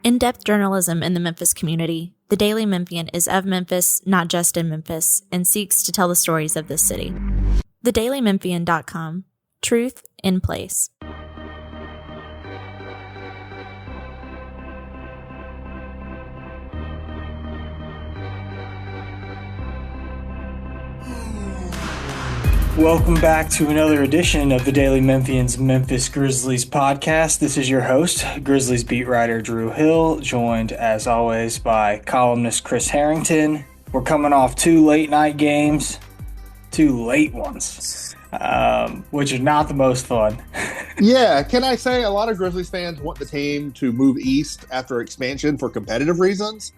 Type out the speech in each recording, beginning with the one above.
In-depth journalism in the Memphis community, the Daily Memphian is of Memphis, not just in Memphis, and seeks to tell the stories of this city. TheDailyMemphian.com. Truth in place. Welcome back to another edition of the Daily Memphian's Memphis Grizzlies podcast. This is your host, Grizzlies beat writer Drew Hill, joined as always by columnist Chris Herrington. We're coming off two late night games, two late ones, which are not the most fun. Yeah, can I say a lot of Grizzlies fans want the team to move east after expansion for competitive reasons?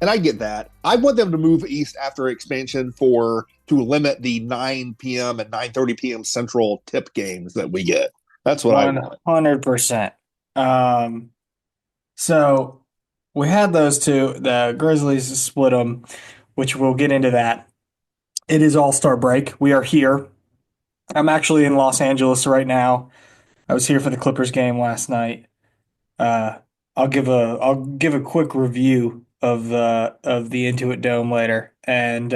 And I get that. I want them to move east after expansion to limit the 9 p.m. and 9:30 p.m. Central tip games that we get. That's what I want. 100%. So we had those two. The Grizzlies split them, which we'll get into that. It is All-Star break. We are here. I'm actually in Los Angeles right now. I was here for the Clippers game last night. I'll give a quick review of the Intuit Dome later, and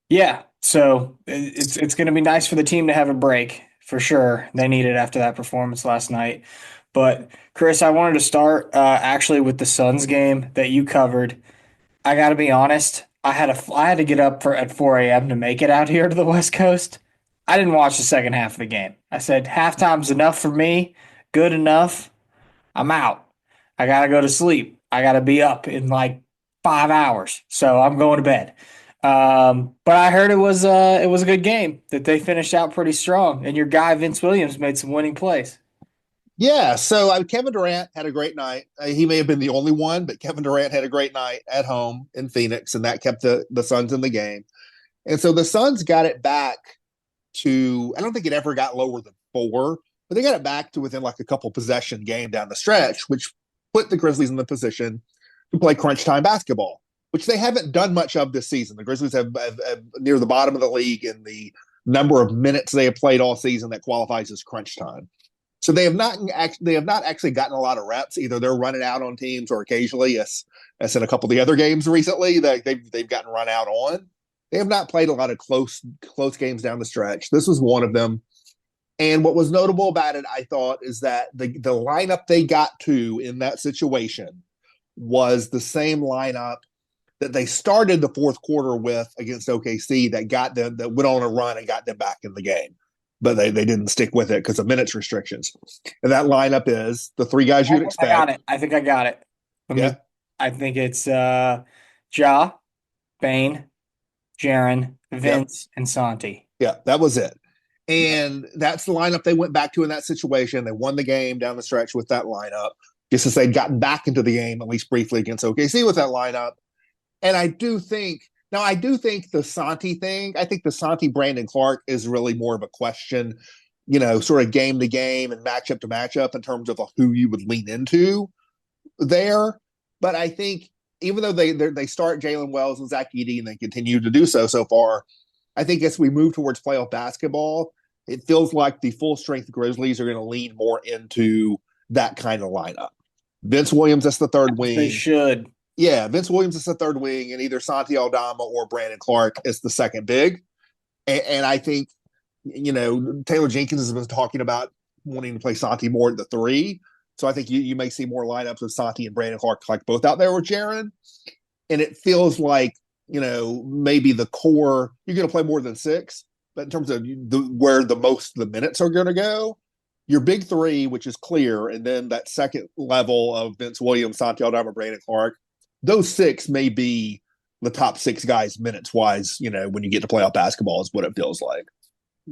yeah, so it's going to be nice for the team to have a break for sure. They need it after that performance last night. But Chris, I wanted to start actually with the Suns game that you covered. I got to be honest, I had to get up at 4 a.m. to make it out here to the West Coast. I didn't watch the second half of the game. I said halftime's enough for me, good enough. I'm out. I got to go to sleep. I got to be up in like 5 hours, so I'm going to bed. But I heard it was a good game, that they finished out pretty strong, and your guy Vince Williams made some winning plays. Yeah, so Kevin Durant had a great night. He may have been the only one, but Kevin Durant had a great night at home in Phoenix, and that kept the Suns in the game. And so the Suns got it back to, I don't think it ever got lower than 4, but they got it back to within like a couple possession game down the stretch, which put the Grizzlies in the position to play crunch time basketball, which they haven't done much of this season. The Grizzlies have near the bottom of the league in the number of minutes they have played all season that qualifies as crunch time. So they have not actually gotten a lot of reps. Either they're running out on teams, or occasionally, as in a couple of the other games recently, that they've gotten run out on. They have not played a lot of close games down the stretch. This was one of them. And what was notable about it, I thought, is that the lineup they got to in that situation was the same lineup that they started the fourth quarter with against OKC that went on a run and got them back in the game. But they didn't stick with it because of minutes restrictions. And that lineup is the three guys you'd expect. I think I got it. I think it's Ja, Bane, Jaren, Vince, and Santi. Yeah, that was it. And that's the lineup they went back to in that situation. They won the game down the stretch with that lineup, just as they'd gotten back into the game, at least briefly, against OKC with that lineup. And I do think the Santi thing, I think the Santi Brandon Clark is really more of a question, sort of game to game and matchup to matchup in terms of who you would lean into there. But I think even though they start Jalen Wells and Zach Edey and they continue to do so far, I think as we move towards playoff basketball, it feels like the full-strength Grizzlies are going to lean more into that kind of lineup. Vince Williams is the third wing. They should. Yeah, Vince Williams is the third wing, and either Santi Aldama or Brandon Clark is the second big. And I think, Taylor Jenkins has been talking about wanting to play Santi more at the 3. So I think you may see more lineups of Santi and Brandon Clark like both out there with Jaren. And it feels like, maybe the core, you're going to play more than 6, but in terms of where the most of the minutes are going to go, your big 3, which is clear, and then that second level of Vince Williams, Santi Aldama, Brandon Clark, those 6 may be the top 6 guys minutes-wise, when you get to playoff basketball is what it feels like.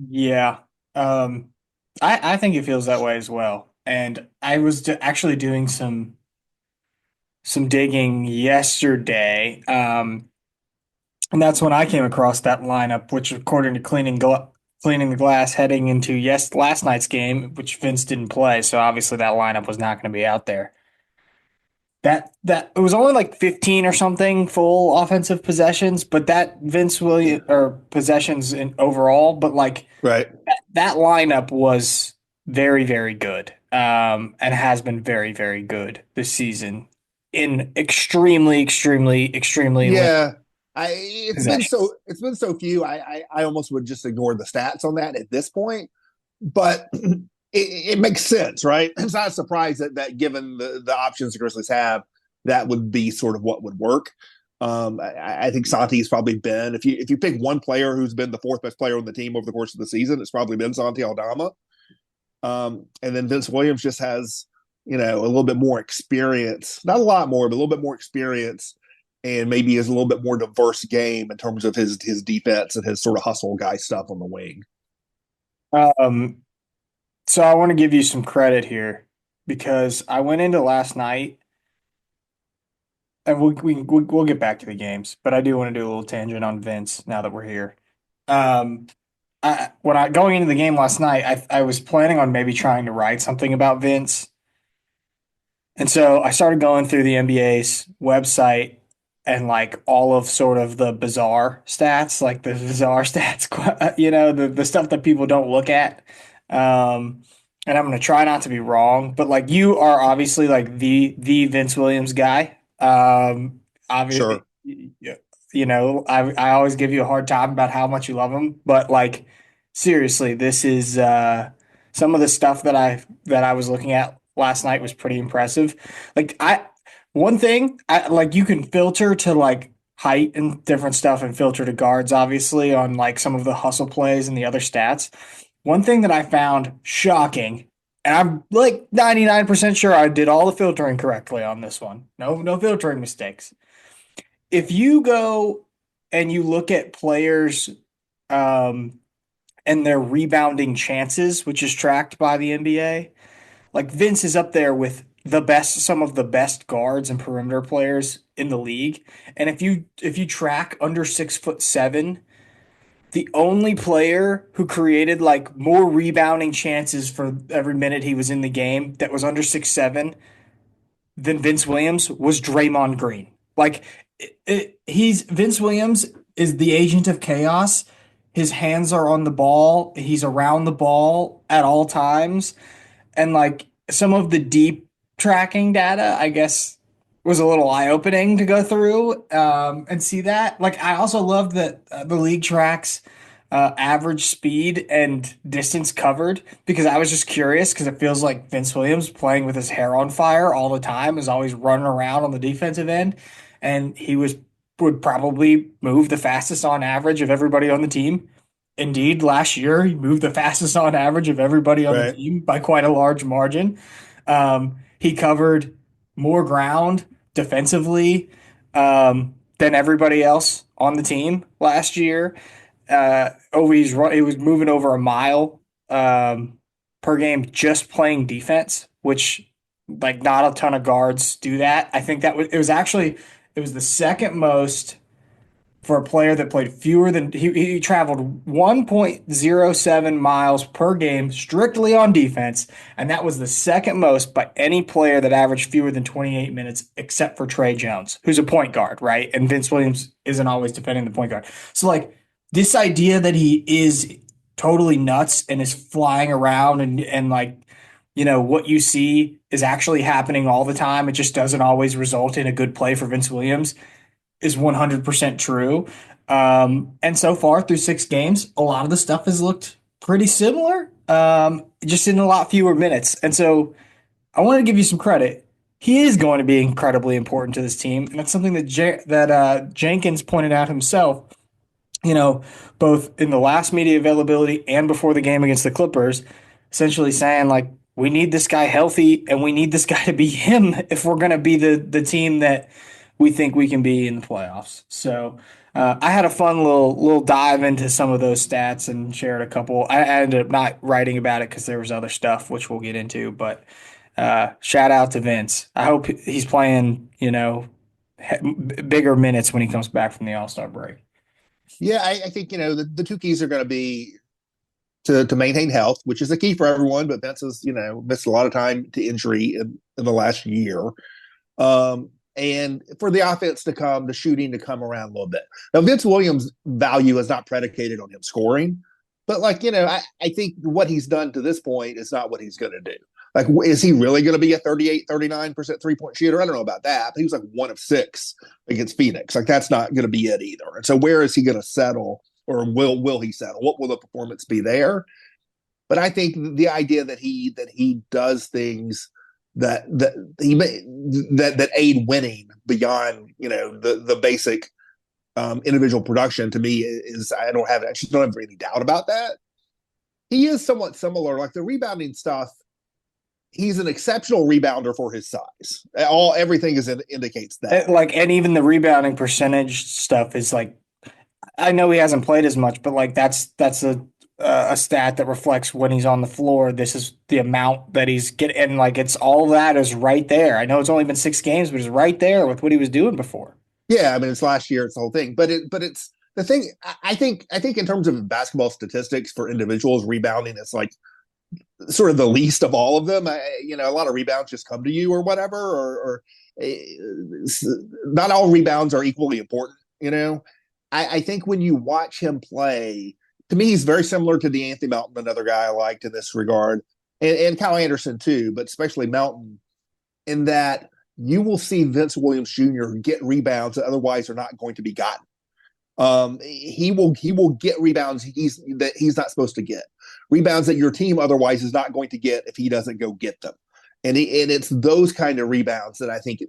Yeah. I think it feels that way as well. And I was actually doing some digging yesterday, and that's when I came across that lineup, which according to Cleaning the Glass heading into last night's game, which Vince didn't play, so obviously that lineup was not going to be out there. That it was only like 15 or something full offensive possessions, but that Vince Williams or possessions in overall, but like right. That lineup was very, very good, and has been very, very good this season in extremely, extremely, extremely limited Yeah. It's been possessions. so few. I almost would just ignore the stats on that at this point. But it makes sense, right? It's not a surprise that given the options the Grizzlies have, that would be sort of what would work. I think Santi's probably been, if you pick one player who's been the fourth best player on the team over the course of the season, it's probably been Santi Aldama. And then Vince Williams just has, a little bit more experience, not a lot more, but a little bit more experience, and maybe is a little bit more diverse game in terms of his defense and his sort of hustle guy stuff on the wing. Um, so I want to give you some credit here because I went into last night, and we'll get back to the games, but I do want to do a little tangent on Vince now that we're here. Um, when I going into the game last night, I was planning on maybe trying to write something about Vince. And so I started going through the NBA's website and like all of sort of the bizarre stats, like the bizarre stats, the stuff that people don't look at. And I'm going to try not to be wrong, but like you are obviously like the Vince Williams guy. Obviously, Sure. I always give you a hard time about how much you love him, but like seriously, this is some of the stuff that I was looking at last night was pretty impressive. Like one thing I like you can filter to like height and different stuff and filter to guards obviously on like some of the hustle plays and the other stats. One thing that I found shocking, and I'm like 99% sure I did all the filtering correctly on this one. No filtering mistakes. If you go and you look at players um and their rebounding chances, which is tracked by the NBA, like Vince is up there with some of the best guards and perimeter players in the league. And if you track under 6'7", the only player who created like more rebounding chances for every minute he was in the game that was under 6'7" than Vince Williams was Draymond Green. Like he's Vince Williams is the agent of chaos. His hands are on the ball. He's around the ball at all times. And like some of the deep tracking data, I guess, was a little eye-opening to go through and see that. Like I also love that the league tracks average speed and distance covered because I was just curious because it feels like Vince Williams playing with his hair on fire all the time is always running around on the defensive end, and he would probably move the fastest on average of everybody on the team. Indeed, last year he moved the fastest on average of everybody on the Right. team by quite a large margin. He covered more ground defensively than everybody else on the team last year. He was moving over a mile per game just playing defense, which like not a ton of guards do that. I think it was the second most for a player that played fewer than he traveled 1.07 miles per game strictly on defense, and that was the second most by any player that averaged fewer than 28 minutes except for Trey Jones, who's a point guard, right? And Vince Williams isn't always defending the point guard. So like this idea that he is totally nuts and is flying around and like what you see is actually happening all the time. It just doesn't always result in a good play for Vince Williams is 100% true. And so far through 6 games, a lot of the stuff has looked pretty similar, just in a lot fewer minutes. And so I want to give you some credit. He is going to be incredibly important to this team, and that's something that Jenkins pointed out himself. You know, both in the last media availability and before the game against the Clippers, essentially saying like we need this guy healthy and we need this guy to be him if we're going to be the team that we think we can be in the playoffs. So I had a fun little dive into some of those stats and shared a couple. I ended up not writing about it because there was other stuff which we'll get into. But shout out to Vince. I hope he's playing bigger minutes when he comes back from the All Star break. Yeah, I think the two keys are going to be to maintain health, which is a key for everyone. But Vince has missed a lot of time to injury in the last year, and for the offense to come, the shooting to come around a little bit. Now, Vince Williams' value is not predicated on him scoring. But like, I think what he's done to this point is not what he's going to do. Like, is he really going to be a 38, 39% 3-point shooter? I don't know about that. But he was like 1 of 6 against Phoenix. Like, that's not going to be it either. And so where is he going to settle, or will he settle? What will the performance be there? But I think the idea that he does things that aid winning beyond, the basic individual production, to me, is I don't have any doubt about that. He is somewhat similar, like the rebounding stuff. He's an exceptional rebounder for his size. Everything indicates that. And even the rebounding percentage stuff is like, I know he hasn't played as much, but like that's a stat that reflects when he's on the floor. This is the amount that he's getting, and like it's all that is right there. I know it's only been 6 games, but it's right there with what he was doing before. Yeah, I mean, it's last year, it's the whole thing, but it's the thing. I think in terms of basketball statistics for individuals, rebounding is like sort of the least of all of them. A lot of rebounds just come to you or whatever, or not all rebounds are equally important. I think when you watch him play, to me, he's very similar to DeAnthony Melton, another guy I liked in this regard, and Kyle Anderson too, but especially Melton, in that you will see Vince Williams Jr. get rebounds that otherwise are not going to be gotten. He will get rebounds he's not supposed to get, rebounds that your team otherwise is not going to get if he doesn't go get them. And it's those kind of rebounds that I think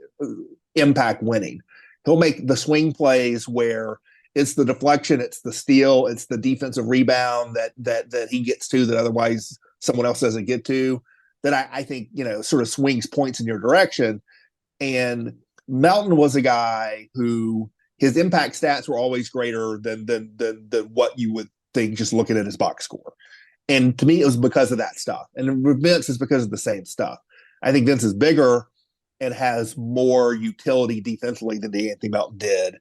impact winning. He'll make the swing plays where it's the deflection, it's the steal, it's the defensive rebound that he gets to that otherwise someone else doesn't get to, that I think, sort of swings points in your direction. And Melton was a guy who his impact stats were always greater than what you would think just looking at his box score. And to me, it was because of that stuff. And with Vince, it's because of the same stuff. I think Vince is bigger and has more utility defensively than DeAnthony Melton did.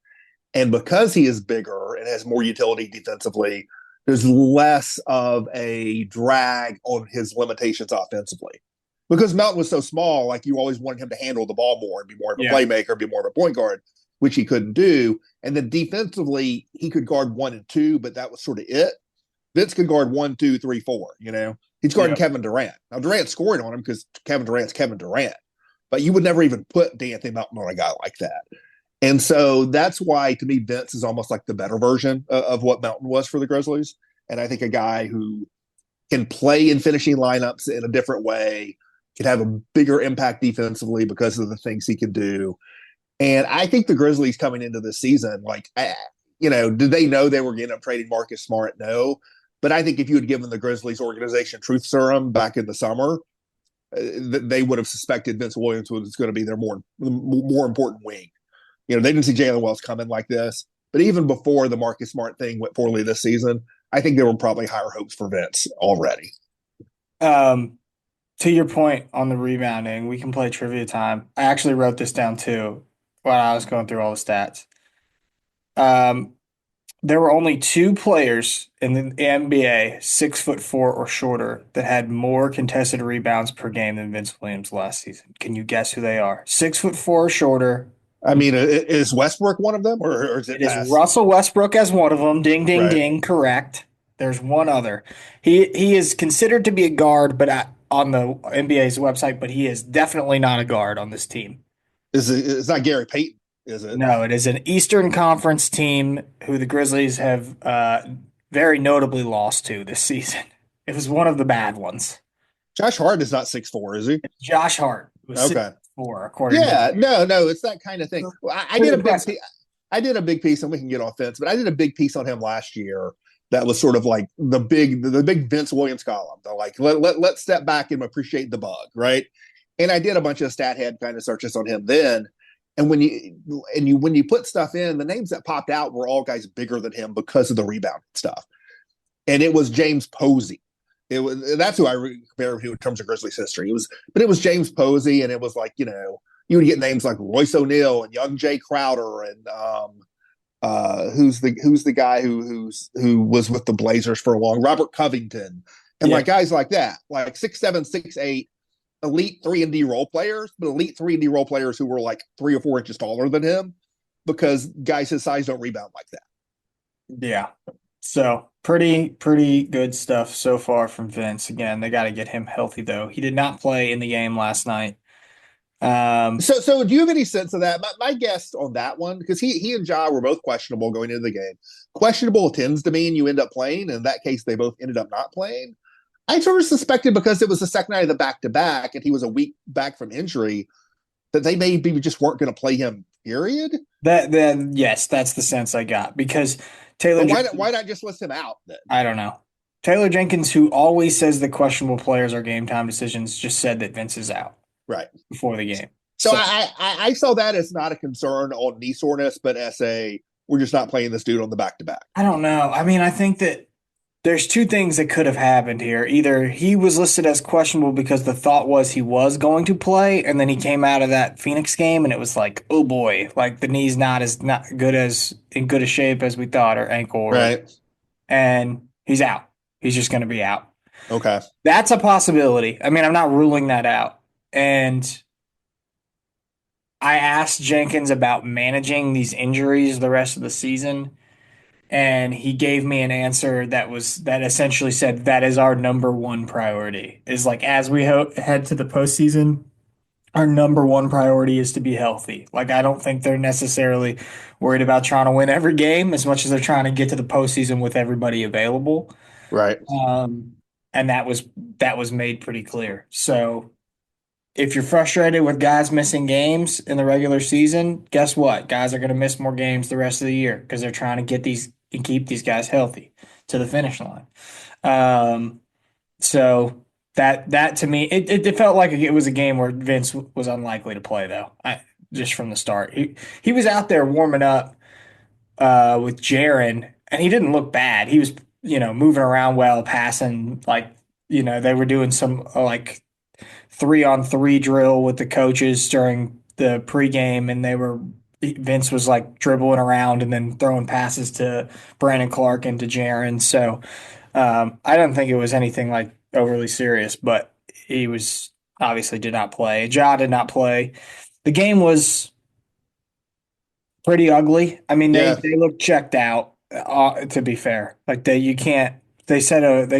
And because he is bigger and has more utility defensively, there's less of a drag on his limitations offensively. Because Melton was so small, like you always wanted him to handle the ball more and be more of a playmaker, be more of a point guard, which he couldn't do. And then defensively, he could guard 1 and 2, but that was sort of it. Vince could guard 1, 2, 3, 4, He's guarding Kevin Durant. Now, Durant's scoring on him because Kevin Durant's Kevin Durant. But you would never even put DeAnthony Melton on a guy like that. And so that's why, to me, Vince is almost like the better version of what Melton was for the Grizzlies. And I think a guy who can play in finishing lineups in a different way, can have a bigger impact defensively because of the things he can do. And I think the Grizzlies coming into this season, did they know they were going to end up trading Marcus Smart? No. But I think if you had given the Grizzlies organization truth serum back in the summer, they would have suspected Vince Williams was going to be their more important wing. They didn't see Jalen Wells coming like this. But even before the Marcus Smart thing went poorly this season, I think there were probably higher hopes for Vince already. To your point on the rebounding, we can play trivia time. I actually wrote this down too while I was going through all the stats. There were only 2 players in the NBA 6'4" or shorter that had more contested rebounds per game than Vince Williams last season. Can you guess who they are? 6'4" or shorter. I mean, is Westbrook one of them, or is it? It is Russell Westbrook as one of them. Ding, ding, ding. Correct. There's one other. He is considered to be a guard, but on the NBA's website, but he is definitely not a guard on this team. It's not Gary Payton, is it? No, it is an Eastern Conference team who the Grizzlies have very notably lost to this season. It was one of the bad ones. Josh Hart is not 6'4", is he? Josh Hart was okay. 6'4", according to no, it's that kind of thing. Well, I did a big piece, and we can get offense, but I did a big piece on him last year. That was sort of like the big Vince Williams column. Like let's step back and appreciate the bug, right? And I did a bunch of stat head kind of searches on him then. And when you put stuff in, the names that popped out were all guys bigger than him because of the rebound stuff. And it was James Posey. That's who I compare him in terms of Grizzlies history. It was James Posey, and it was like, you would get names like Royce O'Neal and Young Jay Crowder and who's the guy who was with the Blazers for a long, Robert Covington, and like guys like that, like 6'7", 6'8", elite 3-and-D role players, but elite 3-and-D role players who were like 3 or 4 inches taller than him, because guys his size don't rebound like that. Yeah. So Pretty good stuff so far from Vince. Again, they got to get him healthy though. He did not play in the game last night. So do you have any sense of that? My guess on that one, because he and Ja were both questionable going into the game. Questionable tends to mean you end up playing, and in that case, they both ended up not playing. I sort of suspected because it was the second night of the back-to-back, and he was a week back from injury, that they maybe just weren't going to play him. Period. Yes, that's the sense I got because Taylor. But Jenkins, why not just list him out then? I don't know. Taylor Jenkins, who always says the questionable players are game time decisions, just said that Vince is out Right before the game. So I saw that as not a concern on knee soreness, but as we're just not playing this dude on the back-to-back. I don't know. I mean, I think that there's two things that could have happened here. Either he was listed as questionable because the thought was he was going to play, and then he came out of that Phoenix game and it was like, oh boy, like the knee's not good as in good a shape as we thought, or ankle, Right. and he's out. He's just going to be out. Okay. That's a possibility. I mean, I'm not ruling that out. And I asked Jenkins about managing these injuries the rest of the season, and he gave me an answer that essentially said that is our number one priority. Is like as we head to the postseason, our number one priority is to be healthy. Like I don't think they're necessarily worried about trying to win every game as much as they're trying to get to the postseason with everybody available. Right. And that was made pretty clear. So if you're frustrated with guys missing games in the regular season, guess what? Guys are going to miss more games the rest of the year because they're trying to get these and keep these guys healthy to the finish line. So that to me, it felt like it was a game where Vince was unlikely to play though. Just from the start, he was out there warming up with Jaron, and he didn't look bad. He was moving around well, passing like they were doing some like 3-on-3 drill with the coaches during the pregame, and Vince was like dribbling around and then throwing passes to Brandon Clark and to Jaron. So I don't think it was anything like overly serious, but he was obviously did not play. Ja did not play. The game was pretty ugly. I mean, Yeah. they looked checked out. To be fair, like you can't. They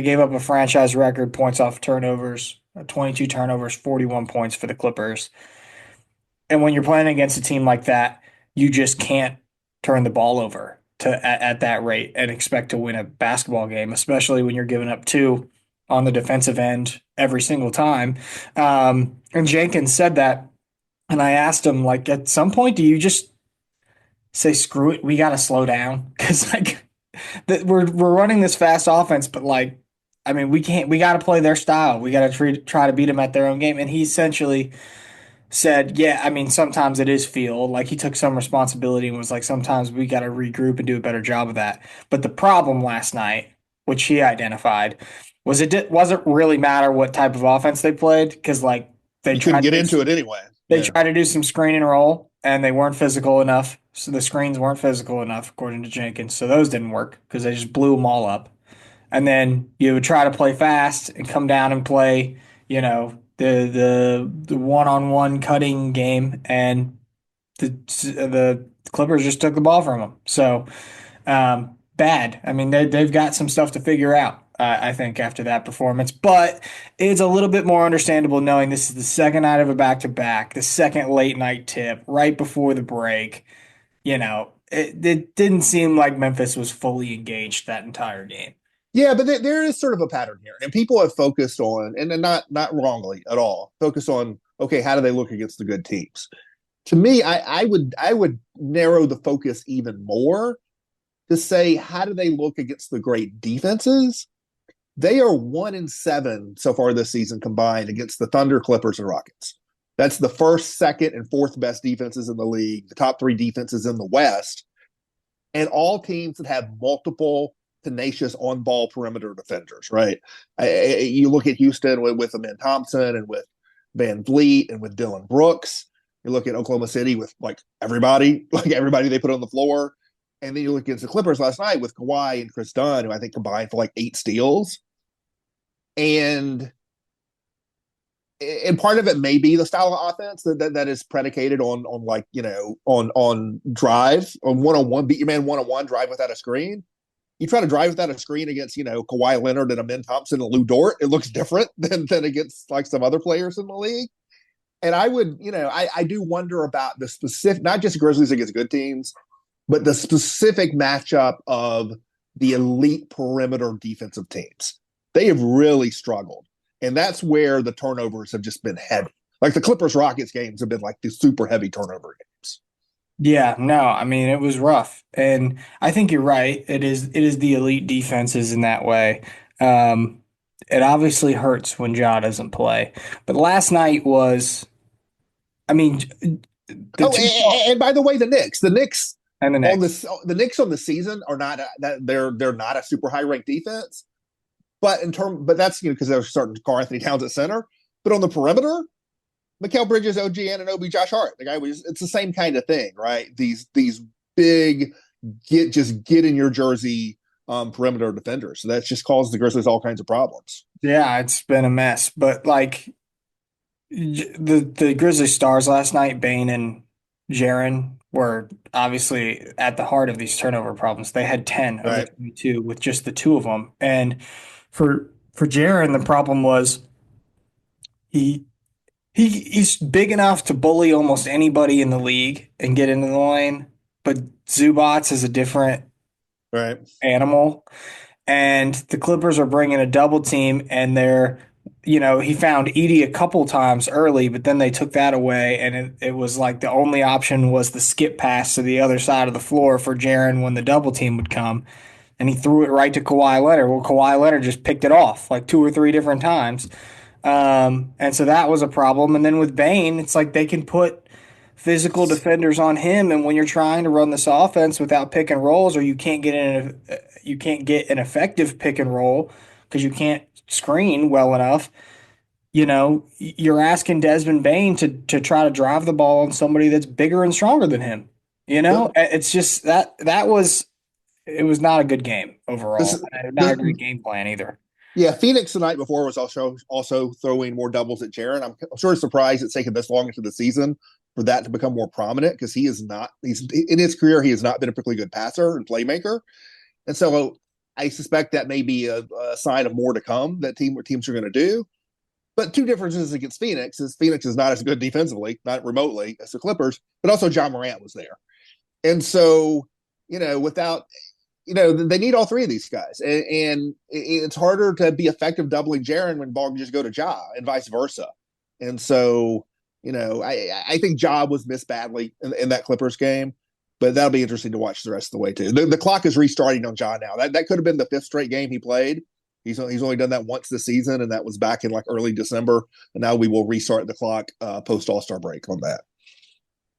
gave up a franchise record points off turnovers, 22 turnovers, 41 points for the Clippers. And when you're playing against a team like that, you just can't turn the ball over at that rate and expect to win a basketball game, especially when you're giving up two on the defensive end every single time. And Jenkins said that, and I asked him, like, at some point, do you just say, screw it, we got to slow down? Because like we're running this fast offense, but like, I mean, we got to play their style. We got to try to beat them at their own game. And he essentially said, yeah, I mean, sometimes it is feel like he took some responsibility and was like, sometimes we got to regroup and do a better job of that. But the problem last night, which he identified, was wasn't really matter what type of offense they played because like You couldn't get into it anyway. they tried to do some screen and roll, and they weren't physical enough. So the screens weren't physical enough, according to Jenkins. So those didn't work because they just blew them all up. And then you would try to play fast and come down and play, the one-on-one cutting game, and the Clippers just took the ball from them. So bad. I mean, they've got some stuff to figure out. I think after that performance, but it's a little bit more understandable knowing this is the second night of a back-to-back, the second late night tip right before the break. It didn't seem like Memphis was fully engaged that entire game. Yeah, but there is sort of a pattern here, and people have focused on, and not wrongly at all, focused on, okay, how do they look against the good teams? To me, I would narrow the focus even more to say, how do they look against the great defenses? They are 1-7 so far this season combined against the Thunder, Clippers, and Rockets. That's the first, second, and fourth best defenses in the league, the top three defenses in the West, and all teams that have multiple tenacious on-ball perimeter defenders, right? You look at Houston with Amen Thompson and with Van Vliet and with Dylan Brooks. You look at Oklahoma City with like everybody they put on the floor. And then you look against the Clippers last night with Kawhi and Chris Dunn, who I think combined for like 8 steals. And part of it may be the style of offense that is predicated on drive, on one-on-one, beat your man one-on-one, drive without a screen. you try to drive without a screen against, Kawhi Leonard and Amin Thompson and Lou Dort, it looks different than against like some other players in the league. And I would, I do wonder about the specific, not just Grizzlies against good teams, but the specific matchup of the elite perimeter defensive teams. They have really struggled. And that's where the turnovers have just been heavy. Like the Clippers Rockets games have been like the super heavy turnover games. Yeah, no, I mean it was rough, and I think you're right. It is the elite defenses in that way. Um, it obviously hurts when Ja doesn't play, but last night was, I mean, the Oh, two and by the way, the Knicks and the on next. the Knicks on the season are not that they're not a super high ranked defense, but that's because they're starting Karl Anthony Towns at center. But on the perimeter, Mikal Bridges, OG Anunoby, Josh Hart. The guy was it's the same kind of thing, right? These big get in your jersey perimeter defenders. So that's just caused the Grizzlies all kinds of problems. Yeah, it's been a mess, but like the Grizzly stars last night, Bane and Jaren were obviously at the heart of these turnover problems. They had 10 of the Right. 22 with just the two of them, and for Jaren, the problem was he he's big enough to bully almost anybody in the league and get into the lane, but Zubats is a different Right. animal. And the Clippers are bringing a double team, and he found Edie a couple times early, but then they took that away, and it was like the only option was the skip pass to the other side of the floor for Jaren when the double team would come, and he threw it right to Kawhi Leonard. Well, Kawhi Leonard just picked it off like two or three different times. And so that was a problem. And then with Bane, it's like they can put physical defenders on him, and when you're trying to run this offense without pick and rolls, or you can't get an effective pick and roll because you can't screen well enough. You're asking Desmond Bane to try to drive the ball on somebody that's bigger and stronger than him. Yep. It's just that was it was not a good game This, overall. Not a this, great game plan either. yeah, Phoenix the night before was also throwing more doubles at Jaren. I'm sort of surprised it's taken this long into the season for that to become more prominent because he's in his career he has not been a particularly good passer and playmaker, and so I suspect that may be a sign of more to come that teams are going to do. But two differences against Phoenix is Phoenix is not as good defensively, not remotely, as the Clippers, but also John Morant was there, and so without they need all three of these guys, and it's harder to be effective doubling Jaren when ball can just go to Ja and vice versa. And so, I think Ja was missed badly in that Clippers game, but that'll be interesting to watch the rest of the way too. The clock is restarting on Ja now. That could have been the fifth straight game he played. He's only done that once this season, and that was back in like early December. And now we will restart the clock post All-Star break on that.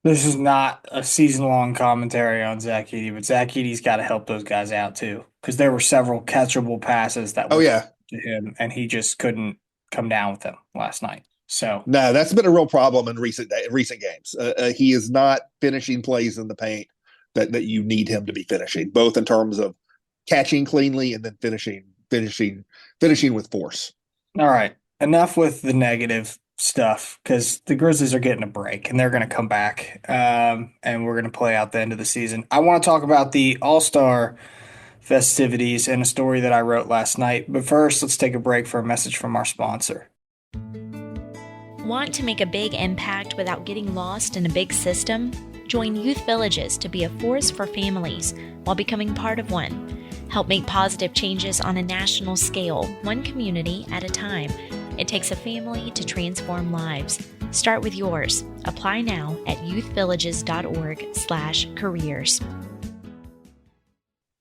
This is not a season-long commentary on Zach Edey, but Zach Edey's got to help those guys out too, because there were several catchable passes that Oh were yeah, to him, and he just couldn't come down with them last night. So no, that's been a real problem in recent games. He is not finishing plays in the paint that you need him to be finishing, both in terms of catching cleanly and then finishing with force. all right, enough with the negative stuff because the Grizzlies are getting a break and they're going to come back, and we're going to play out the end of the season. I want to talk about the All-Star festivities and a story that I wrote last night. But first, let's take a break for a message from our sponsor. Want to make a big impact without getting lost in a big system? Join Youth Villages to be a force for families while becoming part of one. Help make positive changes on a national scale, one community at a time. It takes a family to transform lives. Start with yours. Apply now at youthvillages.org/careers.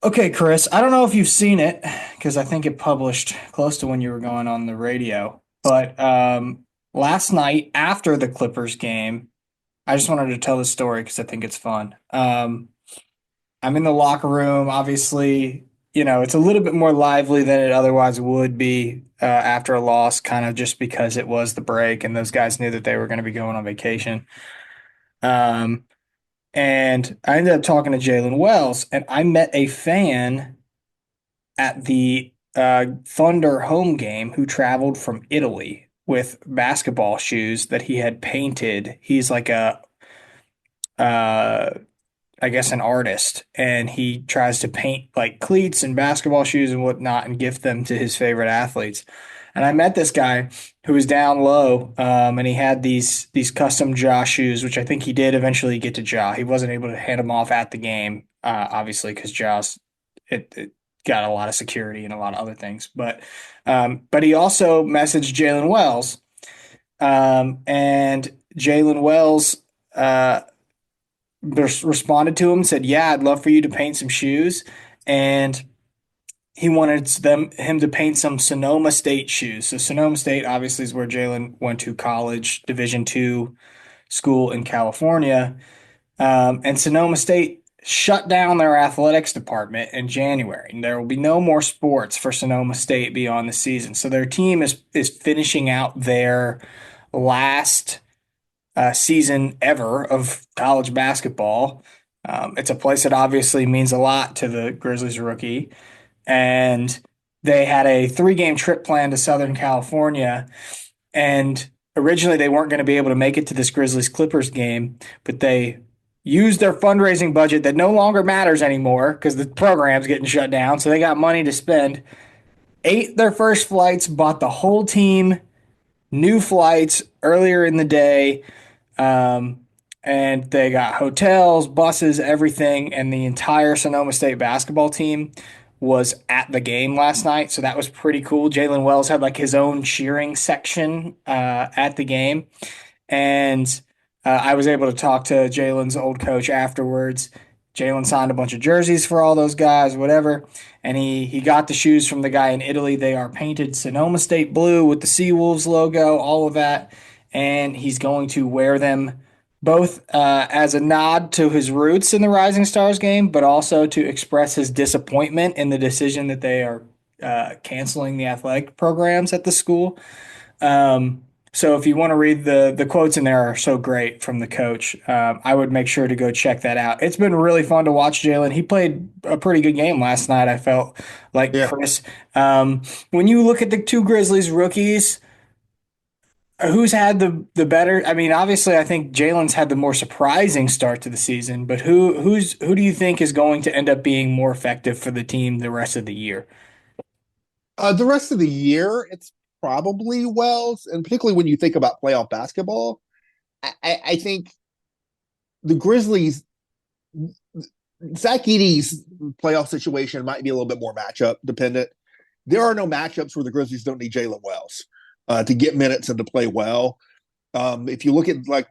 Okay, Chris, I don't know if you've seen it because I think it published close to when you were going on the radio. But last night after the Clippers game, I just wanted to tell the story because I think it's fun. I'm in the locker room. Obviously, it's a little bit more lively than it otherwise would be after a loss, kind of just because it was the break and those guys knew that they were going to be going on vacation. And I ended up talking to Jalen Wells, and I met a fan at the Thunder home game who traveled from Italy with basketball shoes that he had painted. He's like a I guess, an artist, and he tries to paint like cleats and basketball shoes and whatnot and gift them to his favorite athletes. And I met this guy who was down low, and he had these custom Ja shoes, which I think he did eventually get to Ja. He wasn't able to hand them off at the game, obviously, because Ja's it got a lot of security and a lot of other things. But he also messaged Jalen Wells, and Jalen Wells responded to him, said, "Yeah, I'd love for you to paint some shoes," and he wanted him to paint some Sonoma State shoes. So Sonoma State obviously is where Jalen went to college, Division II school in California, and Sonoma State shut down their athletics department in January. And there will be no more sports for Sonoma State beyond the season. So their team is finishing out their last season ever of college basketball. It's a place that obviously means a lot to the Grizzlies rookie. And they had a 3-game trip planned to Southern California. And originally they weren't going to be able to make it to this Grizzlies Clippers game, but they used their fundraising budget that no longer matters anymore because the program's getting shut down. So they got money to spend, ate their first flights, bought the whole team new flights earlier in the day. And they got hotels, buses, everything. And the entire Sonoma State basketball team was at the game last night. So that was pretty cool. Jalen Wells had like his own cheering section at the game. And I was able to talk to Jalen's old coach afterwards. Jalen signed a bunch of jerseys for all those guys, whatever. And he got the shoes from the guy in Italy. They are painted Sonoma State blue with the Seawolves logo, all of that. And he's going to wear them both as a nod to his roots in the Rising Stars game, but also to express his disappointment in the decision that they are canceling the athletic programs at the school. So if you want to read the quotes in there are so great from the coach. I would make sure to go check that out. It's been really fun to watch Jalen. He played a pretty good game last night, I felt like, Yeah. Chris. When you look at the two Grizzlies rookies, who's had the better? I mean, obviously, I think Jalen's had the more surprising start to the season, but who do you think is going to end up being more effective for the team the rest of the year? The rest of the year, it's probably Wells, and particularly when you think about playoff basketball, I think the Grizzlies, Zach Edey's playoff situation might be a little bit more matchup dependent. There are no matchups where the Grizzlies don't need Jalen Wells to get minutes and to play well. If you look at like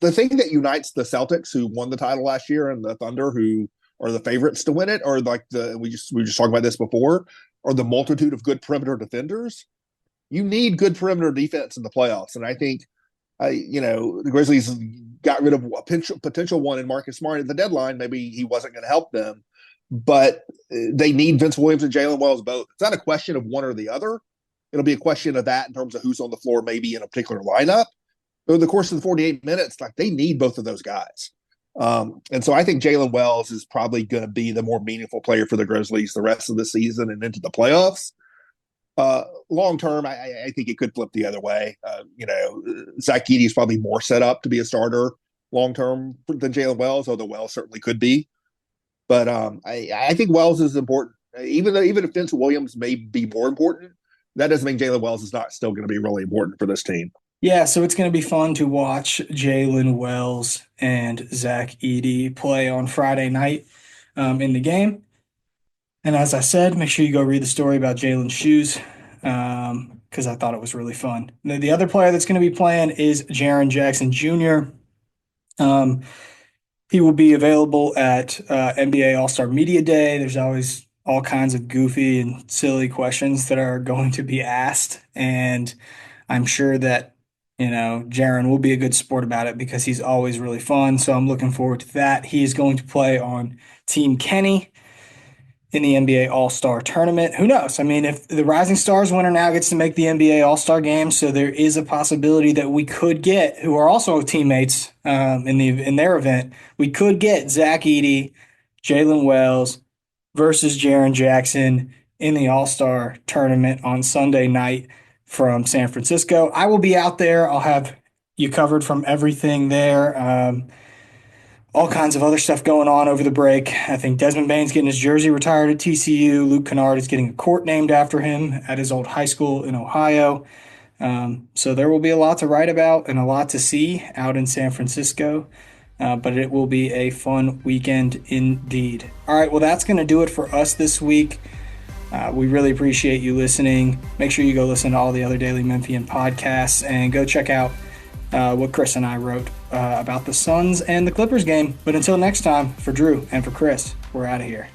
the thing that unites the Celtics, who won the title last year, and the Thunder, who are the favorites to win it, or like we just talked about this before, or the multitude of good perimeter defenders. You need good perimeter defense in the playoffs, and I think the Grizzlies got rid of a potential one in Marcus Smart at the deadline. Maybe he wasn't going to help them, but they need Vince Williams and Jalen Wells both. It's not a question of one or the other. It'll be a question of that in terms of who's on the floor, maybe in a particular lineup. Over the course of the 48 minutes, like they need both of those guys. And so I think Jalen Wells is probably going to be the more meaningful player for the Grizzlies the rest of the season and into the playoffs. Long term, I think it could flip the other way. Zach Edey is probably more set up to be a starter long term than Jalen Wells, although Wells certainly could be. But I think Wells is important. Even if Vince Williams may be more important, that doesn't mean Jalen Wells is not still going to be really important for this team. Yeah, so it's going to be fun to watch Jalen Wells and Zach Edey play on Friday night in the game. And as I said, make sure you go read the story about Jalen's shoes because I thought it was really fun. The other player that's going to be playing is Jaren Jackson Jr. He will be available at NBA All-Star Media Day. There's always all kinds of goofy and silly questions that are going to be asked. And I'm sure that, Jaren will be a good sport about it because he's always really fun. So I'm looking forward to that. He is going to play on Team Kenny in the NBA All-Star Tournament. Who knows? I mean, if the Rising Stars winner now gets to make the NBA All-Star game, so there is a possibility that we could get, who are also teammates in their event, we could get Zach Edey, Jalen Wells versus Jaren Jackson in the All-Star Tournament on Sunday night from San Francisco. I will be out there. I'll have you covered from everything there. all kinds of other stuff going on over the break. I think Desmond Bane's getting his jersey retired at TCU. Luke Kennard is getting a court named after him at his old high school in Ohio. So there will be a lot to write about and a lot to see out in San Francisco. But it will be a fun weekend indeed. All right, well, that's going to do it for us this week. We really appreciate you listening. Make sure you go listen to all the other Daily Memphian podcasts and go check out what Chris and I wrote about the Suns and the Clippers game. But until next time, for Drew and for Chris, we're out of here.